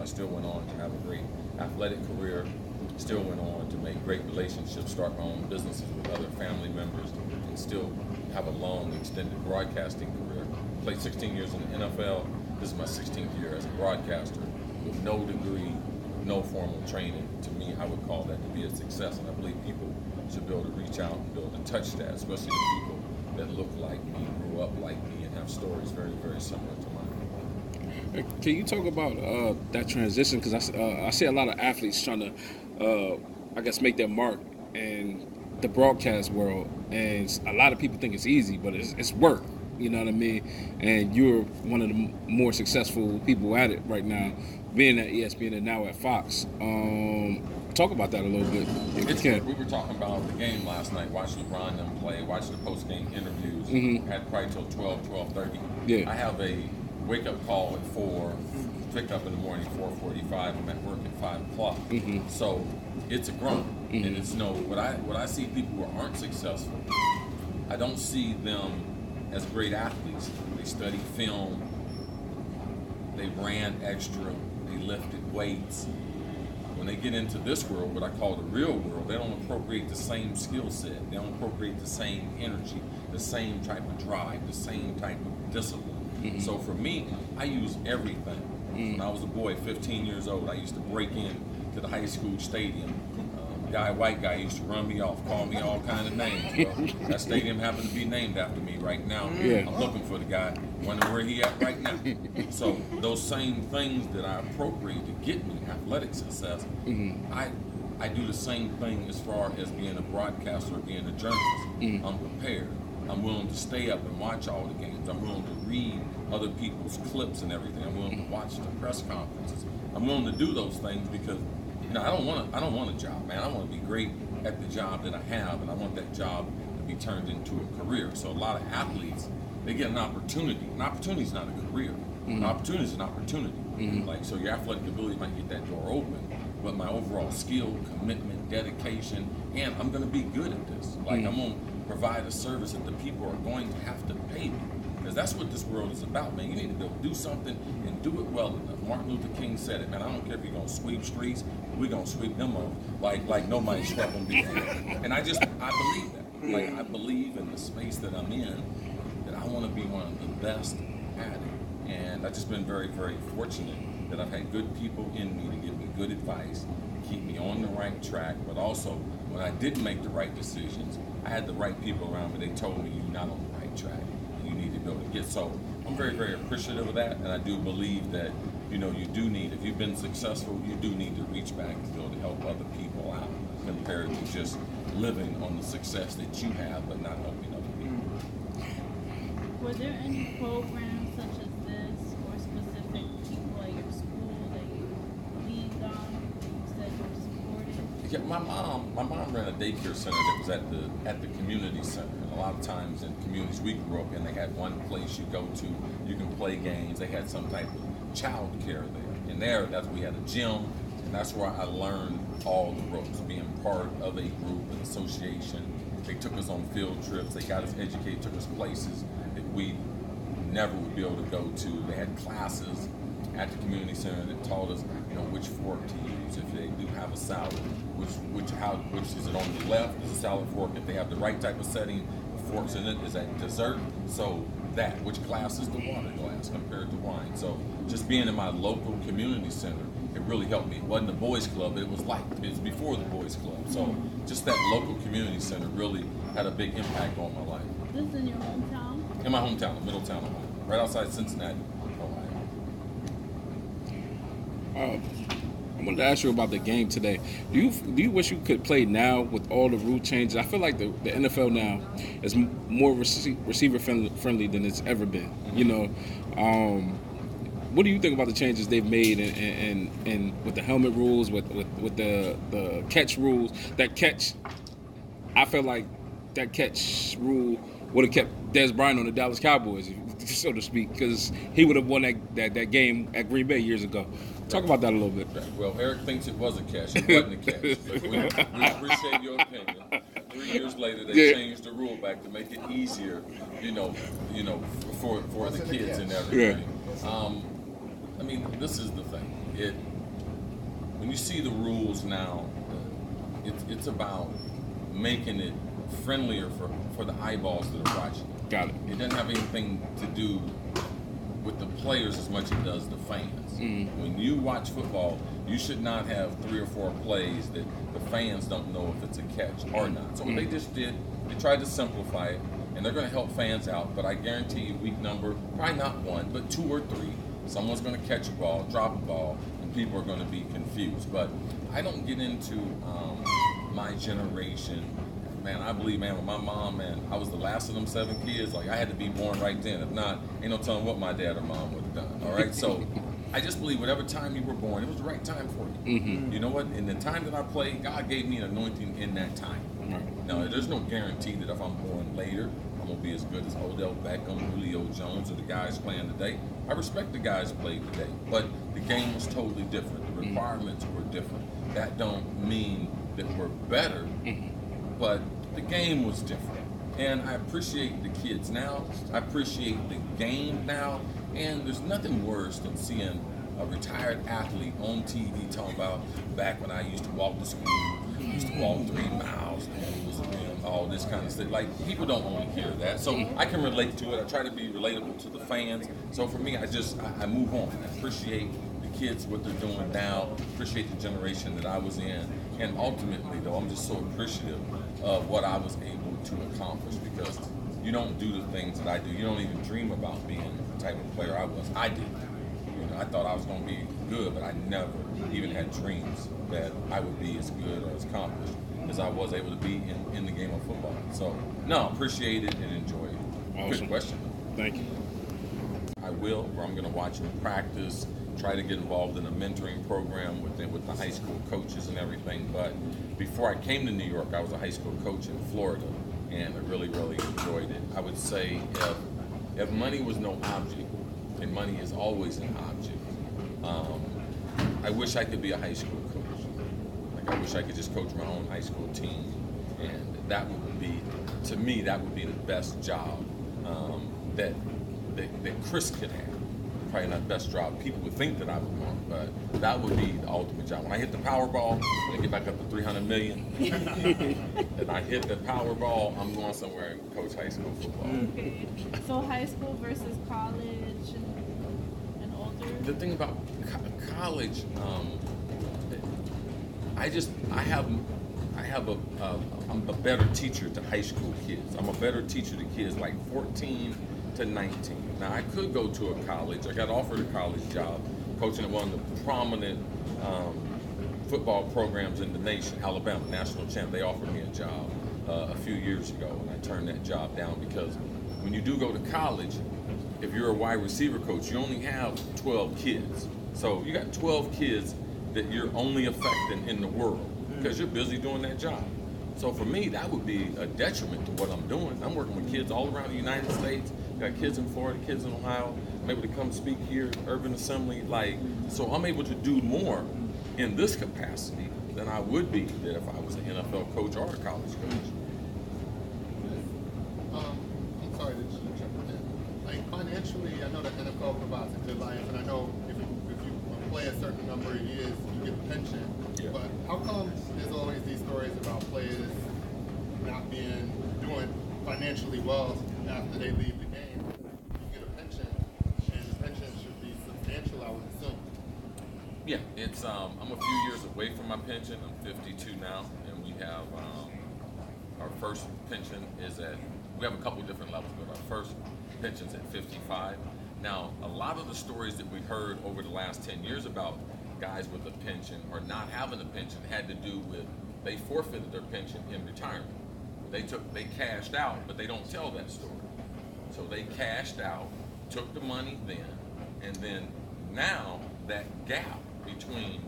still went on to have a great athletic career, still went on to make great relationships, start my own businesses with other family members, and still have a long, extended broadcasting career. Played 16 years in the NFL. This is my 16th year as a broadcaster with no degree, no formal training. To me, I would call that to be a success, and I believe people should be able to reach out and be able to touch that, especially the people that look like me, grew up like me, and have stories very, very similar to mine. Can you talk about that transition? Because I see a lot of athletes trying to, I guess, make their mark in the broadcast world, and a lot of people think it's easy, but it's work. You know what I mean? And you're one of the more successful people at it right now, being at ESPN and now at Fox. Talk about that a little bit, if you can. We were talking about the game last night, watched LeBron them play, watched the post-game interviews, had probably till 12:30. Yeah. I have a wake-up call at 4, pick up in the morning 4:45. I'm at work at 5 o'clock. So it's a grind. And it's when I see people who aren't successful, I don't see them as great athletes. They studied film, they ran extra, they lifted weights. When they get into this world, what I call the real world, they don't appropriate the same skill set. They don't appropriate the same energy, the same type of drive, the same type of discipline. So for me, I use everything. When I was a boy, 15 years old, I used to break in to the high school stadium. White guy used to run me off, call me all kind of names. Well, that stadium happened to be named after me right now. I'm looking for the guy, wondering where he at right now. So those same things that I appropriate to get me athletic success, I do the same thing as far as being a broadcaster or being a journalist. I'm prepared. I'm willing to stay up and watch all the games. I'm willing to read other people's clips and everything. I'm willing to watch the press conferences. I'm willing to do those things because I don't want a job, man. I want to be great at the job that I have, and I want that job to be turned into a career. So a lot of athletes, they get an opportunity. An opportunity is not a career. An opportunity is an opportunity. So your athletic ability might get that door open, but my overall skill, commitment, dedication, and I'm going to be good at this. I'm going to provide a service that the people are going to have to pay me. Because that's what this world is about, man. You need to be able to do something and do it well enough. Martin Luther King said it, man. I don't care if you're going to sweep streets, we're going to sweep them off like nobody swept them before. And I believe that. I believe in the space that I'm in, that I want to be one of the best at it. And I've just been very, very fortunate that I've had good people in me to give me good advice, keep me on the right track, but also when I didn't make the right decisions, I had the right people around me. They told me, you're not on the right track. You need to be able to get. So I'm very, very appreciative of that, and I do believe that, you do need, if you've been successful, you do need to reach back and be able to help other people out compared to just living on the success that you have but not helping other people. Were there any programs such as this or specific people at your school that you leaned on, that you said you were supported? Yeah, my mom ran a daycare center that was at the community center. And a lot of times in communities we grew up in, they had one place you go to, you can play games. They had some type of child care there. And that's where we had a gym, and that's where I learned all the ropes, being part of a group, an association. They took us on field trips. They got us educated, took us places that we never would be able to go to. They had classes at the community center that taught us, which fork to use. If they do have a salad, which is it on the left is a salad fork. If they have the right type of setting, the forks in it is that dessert. So which glass is the water glass compared to wine. So just being in my local community center, it really helped me. It wasn't a boys club, but it was before the boys club. So just that local community center really had a big impact on my life. This in your hometown? In my hometown, in Middletown, Ohio, right outside Cincinnati, Ohio. I wanted to ask you about the game today. Do you wish you could play now with all the rule changes? I feel like the NFL now is more receiver friendly than it's ever been. What do you think about the changes they've made and with the helmet rules, with the catch rules? That catch, I feel like that catch rule would have kept Dez Bryant on the Dallas Cowboys, so to speak, because he would have won that game at Green Bay years ago. Talk about that a little bit. Well, Eric thinks it was a catch. It wasn't a catch. But we appreciate your opinion. 3 years later, they changed the rule back to make it easier, for the kids and everything. I mean, this is the thing. when you see the rules now, it's about making it friendlier for the eyeballs that are watching. Got it. It doesn't have anything to do with the players as much as it does the fans. When you watch football, you should not have 3 or 4 plays that the fans don't know if it's a catch or not. So what they just did, they tried to simplify it, and they're going to help fans out. But I guarantee you, week number, probably not 1, but 2 or 3, someone's going to catch a ball, drop a ball, and people are going to be confused. But I don't get into my generation. Man, I believe, man, with my mom, man, I was the last of them 7 kids. Like, I had to be born right then. If not, ain't no telling what my dad or mom would have done. All right? So I just believe whatever time you were born, it was the right time for you. You know what? In the time that I played, God gave me an anointing in that time. Now, there's no guarantee that if I'm born later, I'm going to be as good as Odell Beckham, Julio Jones, or the guys playing today. I respect the guys who played today, but the game was totally different. The requirements were different. That don't mean that we're better, but the game was different. And I appreciate the kids now. I appreciate the game now. And there's nothing worse than seeing a retired athlete on TV talking about back when I used to walk to school, used to walk 3 miles, and all this kind of stuff. Like, people don't want to hear that. So I can relate to it. I try to be relatable to the fans. So for me, I move on. I appreciate the kids, what they're doing now, appreciate the generation that I was in. And ultimately, though, I'm just so appreciative of what I was able to accomplish, because you don't do the things that I do. You don't even dream about being the type of player I was. I did. I thought I was going to be good, but I never even had dreams that I would be as good or as accomplished as I was able to be in the game of football. So, no, appreciate it and enjoy it. Awesome. Good question. Thank you. I will, where I'm going to watch them practice, try to get involved in a mentoring program with the high school coaches and everything. But before I came to New York, I was a high school coach in Florida, and I really, really enjoyed it. I would say if money was no object, and money is always an object, I wish I could be a high school coach. Like, I wish I could just coach my own high school team, and that would be, to me, that would be the best job that Cris could have. Probably not the best job people would think that I would want, but that would be the ultimate job. When I hit the Powerball, when I get back up to $300 million, and I hit the Powerball, I'm going somewhere and coach high school football. Okay. So high school versus college and older? The thing about college, I'm a better teacher to high school kids. I'm a better teacher to kids like 14 to 19. Now, I could go to a college. I got offered a college job coaching at one of the prominent football programs in the nation, Alabama, National Champ. They offered me a job a few years ago, and I turned that job down because when you do go to college, if you're a wide receiver coach, you only have 12 kids. So you got 12 kids that you're only affecting in the world because you're busy doing that job. So for me, that would be a detriment to what I'm doing. I'm working with kids all around the United States. Got kids in Florida, kids in Ohio. I'm able to come speak here at Urban Assembly. So I'm able to do more in this capacity than I would be that if I was an NFL coach or a college coach. I'm sorry to jump in. Like, financially, I know the NFL provides a good life, and I know if you play a certain number of years, you get a pension. Yeah. But how come there's always these stories about players not doing financially well after they leave the game? You get a pension, and the pension should be substantial, I would assume. Yeah, it's I'm a few years away from my pension. I'm 52 now, and we have our first pension is we have a couple different levels, but our first pension's at 55. Now, a lot of the stories that we heard over the last 10 years about guys with a pension or not having a pension had to do with they forfeited their pension in retirement. They cashed out, but they don't tell that story. So they cashed out, took the money then, and then now that gap between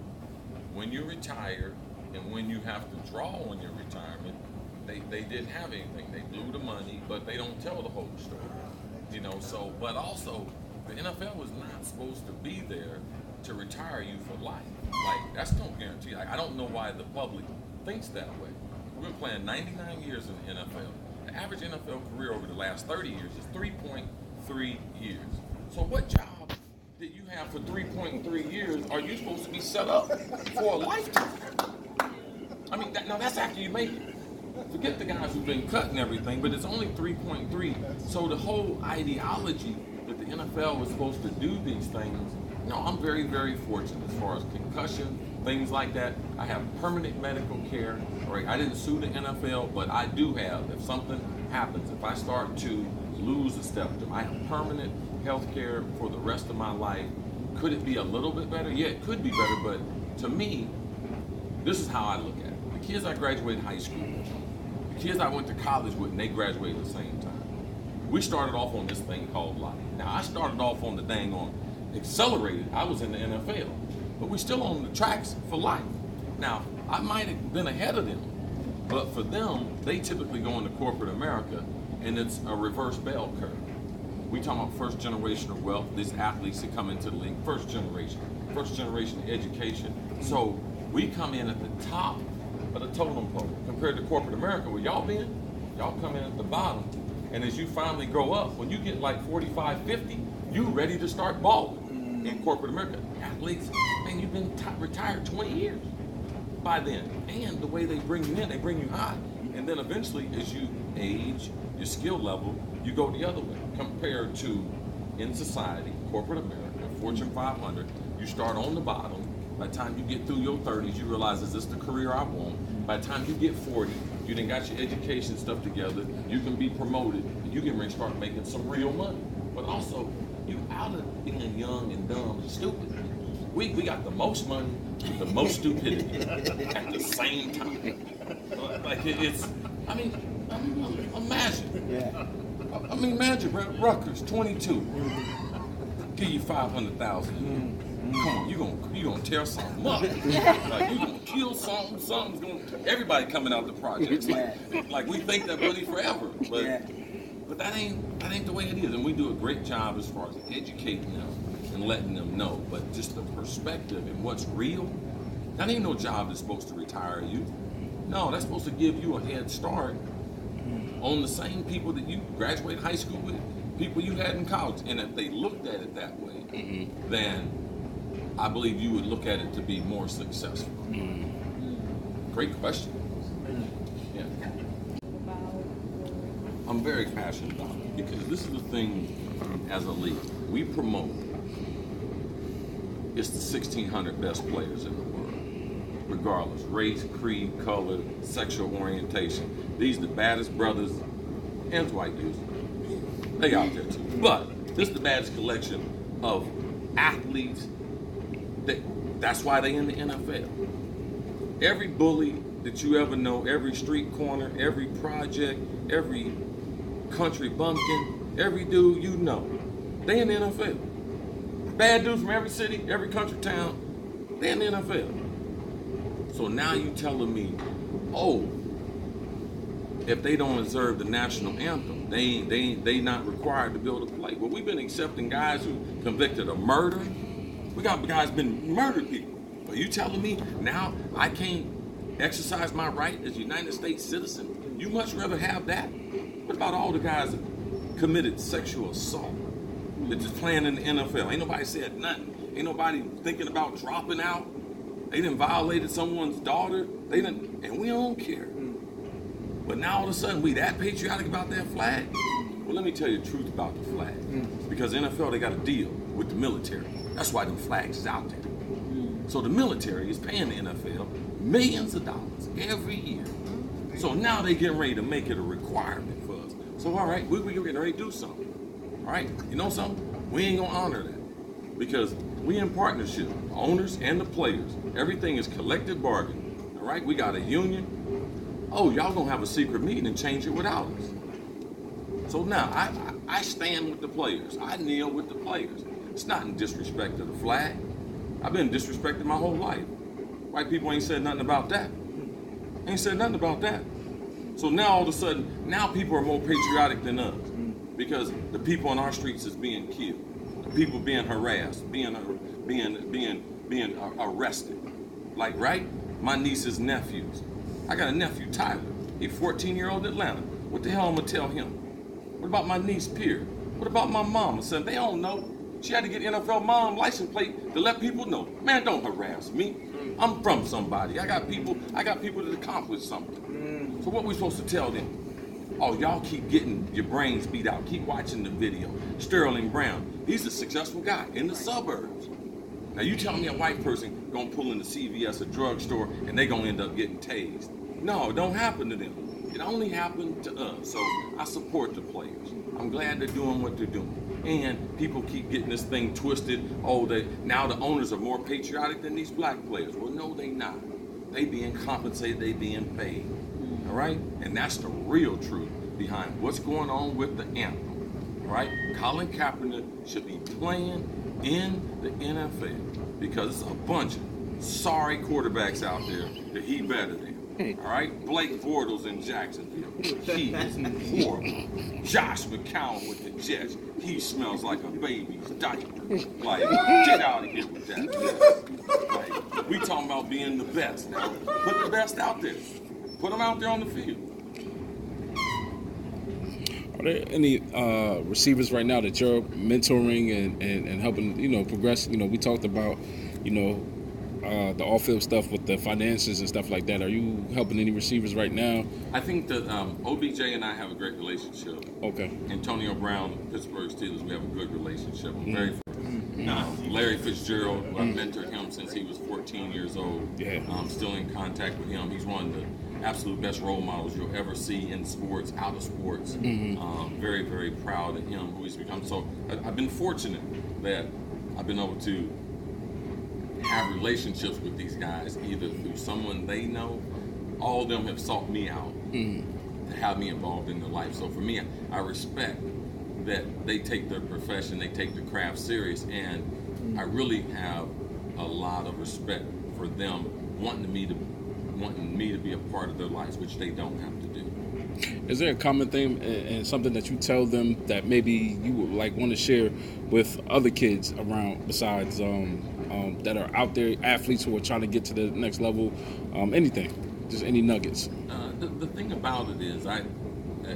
when you retire and when you have to draw on your retirement, they didn't have anything. They blew the money, but they don't tell the whole story. So, but also the NFL was not supposed to be there to retire you for life. Like, that's no guarantee. I don't know why the public thinks that way. We've been playing 99 years in the NFL. The average NFL career over the last 30 years is 3.3 years. So what job did you have for 3.3 years, are you supposed to be set up for a lifetime? I mean, now that's after you make it. Forget the guys who've been cut and everything, but it's only 3.3. So the whole ideology that the NFL was supposed to do these things, no, I'm very, very fortunate as far as concussion, things like that. I have permanent medical care. All right, I didn't sue the NFL, but I do have, if something happens, if I start to lose a step, I have permanent health care for the rest of my life. Could it be a little bit better? Yeah, it could be better, but to me, this is how I look at it. The kids I graduated high school with, the kids I went to college with, and they graduated at the same time. We started off on this thing called life. Now, I started off on the dang on accelerated. I was in the NFL, but we're still on the tracks for life. Now, I might have been ahead of them, but for them, they typically go into corporate America, and it's a reverse bell curve. We talking about first generation of wealth. These athletes that come into the league, first generation education. So we come in at the top of the totem pole compared to corporate America, where y'all been. Y'all come in at the bottom, and as you finally grow up, when you get like 45, 50, you ready to start balling in corporate America. Athletes, man, you've been retired 20 years by then. And the way they bring you in, they bring you high. And then eventually, as you age, your skill level, you go the other way. Compared to in society, corporate America, Fortune 500, you start on the bottom. By the time you get through your 30s, you realize, is this the career I want? By the time you get 40, you done got your education stuff together, you can be promoted, and you can really start making some real money. But also, you out of being young and dumb and stupid. We got the most money with the most stupidity at the same time. Like it's, I mean, imagine. Yeah. I mean, imagine, Rutgers, 22. Give you 500,000. Come on, you gonna tear something up. Like you gonna kill something. Something's gonna. Everybody coming out the projects. Like we think that money forever, but that ain't the way it is. And we do a great job as far as educating them and letting them know. But just the perspective and what's real. That ain't no job that's supposed to retire you. No, that's supposed to give you a head start on the same people that you graduated high school with, people you had in college. And if they looked at it that way, then I believe you would look at it to be more successful. Great question. Yeah. I'm very passionate about it because this is the thing as a league. We promote it's the 1,600 best players in the world, regardless, race, creed, color, sexual orientation. These are the baddest brothers and white dudes. They out there too. But this is the baddest collection of athletes. That's why they in the NFL. Every bully that you ever know, every street corner, every project, every country bumpkin, every dude you know, they in the NFL. Bad dudes from every city, every country town, they in the NFL. So now you telling me, oh, if they don't observe the national anthem, they not required to be able to play. Well, we've been accepting guys who convicted of murder. We got guys been murdered people. Are you telling me now I can't exercise my right as a United States citizen? You much rather have that? What about all the guys that committed sexual assault that just playing in the NFL? Ain't nobody said nothing. Ain't nobody thinking about dropping out. They done violated someone's daughter. And we don't care. But now all of a sudden we that patriotic about that flag? Well, let me tell you the truth about the flag. Because the NFL, they got a deal with the military. That's why them flags is out there. So the military is paying the NFL millions of dollars every year. So now they getting ready to make it a requirement for us. So all right, we're getting ready to do something. All right, you know something? We ain't gonna honor that because we in partnership, owners and the players. Everything is collective bargaining. All right, we got a union. Oh, y'all gonna have a secret meeting and change it without us. So now I stand with the players. I kneel with the players. It's not in disrespect to the flag. I've been disrespected my whole life. White people ain't said nothing about that. Ain't said nothing about that. So now all of a sudden, now people are more patriotic than us because the people on our streets is being killed, the people being harassed, being arrested. Like, right? My niece's nephews. I got a nephew, Tyler, a 14-year-old in Atlanta. What the hell am I gonna tell him? What about my niece, Pierre? What about my mama? Son, they don't know. She had to get NFL mom license plate to let people know, man, don't harass me. I'm from somebody. I got people that accomplish something. So what we supposed to tell them? Oh, y'all keep getting your brains beat out. Keep watching the video. Sterling Brown, he's a successful guy in the suburbs. Now you telling me a white person gonna pull into CVS, a drugstore, and they gonna end up getting tased? No, it don't happen to them. It only happened to us. So I support the players. I'm glad they're doing what they're doing. And people keep getting this thing twisted. Oh, now the owners are more patriotic than these black players. Well, no, they not. They being compensated, they being paid. All right? And that's the real truth behind what's going on with the anthem. All right? Colin Kaepernick should be playing in the NFL because it's a bunch of sorry quarterbacks out there that he better than. All right, Blake Bortles in Jacksonville. He is horrible. Josh McCown with the Jets. He smells like a baby's diaper. Like, get out of here with that. Like, we talking about being the best now. Put the best out there. Put them out there on the field. Are there any receivers right now that you're mentoring and helping, progress? We talked about, the off-field stuff with the finances and stuff like that. Are you helping any receivers right now? I think that OBJ and I have a great relationship. Okay. Antonio Brown, Pittsburgh Steelers, we have a good relationship. I'm very Larry Fitzgerald, I've mentored him since he was 14 years old. Yeah. I'm still in contact with him. He's one of the absolute best role models you'll ever see in sports, out of sports. Very, very proud of him, who he's become. So I've been fortunate that I've been able to have relationships with these guys, either through someone they know. All of them have sought me out to have me involved in their life. So for me, I respect that they take their profession, they take the craft serious, and I really have a lot of respect for them wanting me to be a part of their lives, which they don't have to do. Is there a common theme and something that you tell them that maybe you would want to share with other kids around besides that are out there, athletes who are trying to get to the next level? Anything, just any nuggets. The thing about it is,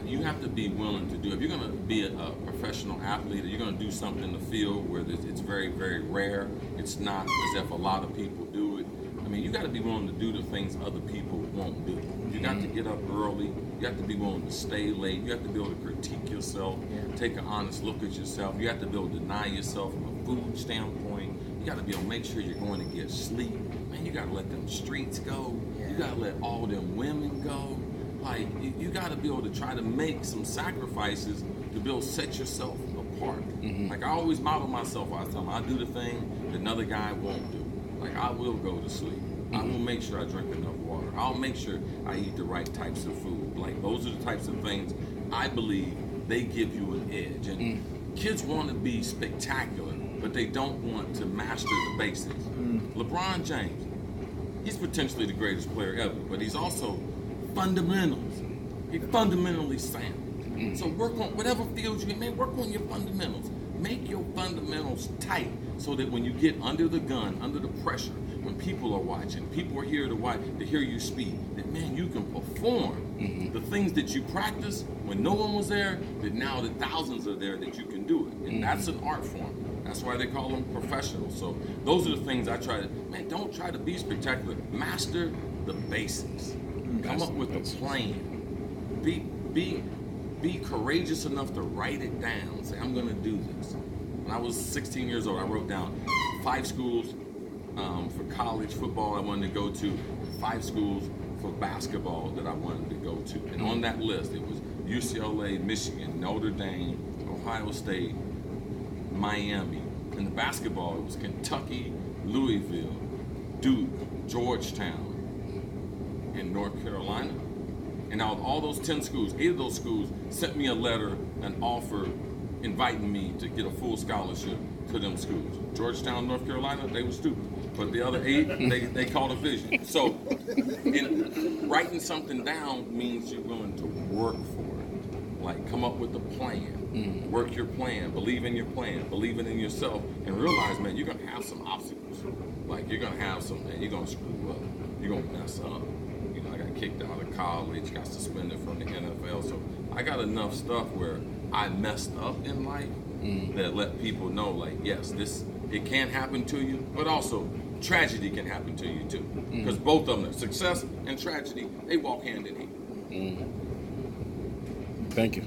you have to be willing to do. If you're going to be a professional athlete, or you're going to do something in the field where it's very, very rare, it's not as if a lot of people do it. I mean, you got to be willing to do the things other people won't do. You got to get up early. You have to be willing to stay late. You have to be able to critique yourself, take an honest look at yourself. You have to be able to deny yourself from a food standpoint. You got to be able to make sure you're going to get sleep. Man, you got to let them streets go. You got to let all them women go. Like, you got to be able to try to make some sacrifices to be able to set yourself apart. Like, I always model myself. I tell them, I do the thing that another guy won't do. Like, I will go to sleep. I will make sure I drink enough water. I'll make sure I eat the right types of food. Like, those are the types of things I believe they give you an edge. And kids want to be spectacular, but they don't want to master the basics. LeBron James, he's potentially the greatest player ever, but he's also fundamentals. He's fundamentally sound. So work on whatever field you in, work on your fundamentals. Make your fundamentals tight so that when you get under the gun, under the pressure, when people are watching, people are here to hear you speak, that, man, you can perform the things that you practice when no one was there, that now that thousands are there, that you can do it. And that's an art form. That's why they call them professionals. So those are the things I try to, man, don't try to be spectacular. Master the basics. Come up with a plan. Be courageous enough to write it down. Say, I'm going to do this. When I was 16 years old, I wrote down 5 schools for college football I wanted to go to, 5 schools for basketball that I wanted to go to. And on that list, it was UCLA, Michigan, Notre Dame, Ohio State, Miami. In the basketball, it was Kentucky, Louisville, Duke, Georgetown, and North Carolina. And out of all those 10 schools, 8 of those schools sent me a letter, an offer, inviting me to get a full scholarship to them schools. Georgetown, North Carolina, they were stupid. But the other 8, they called a vision. So writing something down means you're willing to work for it. Like, come up with a plan. Work your plan. Believe in your plan. Believe in yourself. And realize, man, you're going to have some obstacles. Like, you're going to have some, man, you're going to screw up. You're going to mess up. I got kicked out of college, got suspended from the NFL. So I got enough stuff where I messed up in life that let people know, like, yes, it can happen to you, but also tragedy can happen to you too, because both of them, success and tragedy, they walk hand in hand. Thank you.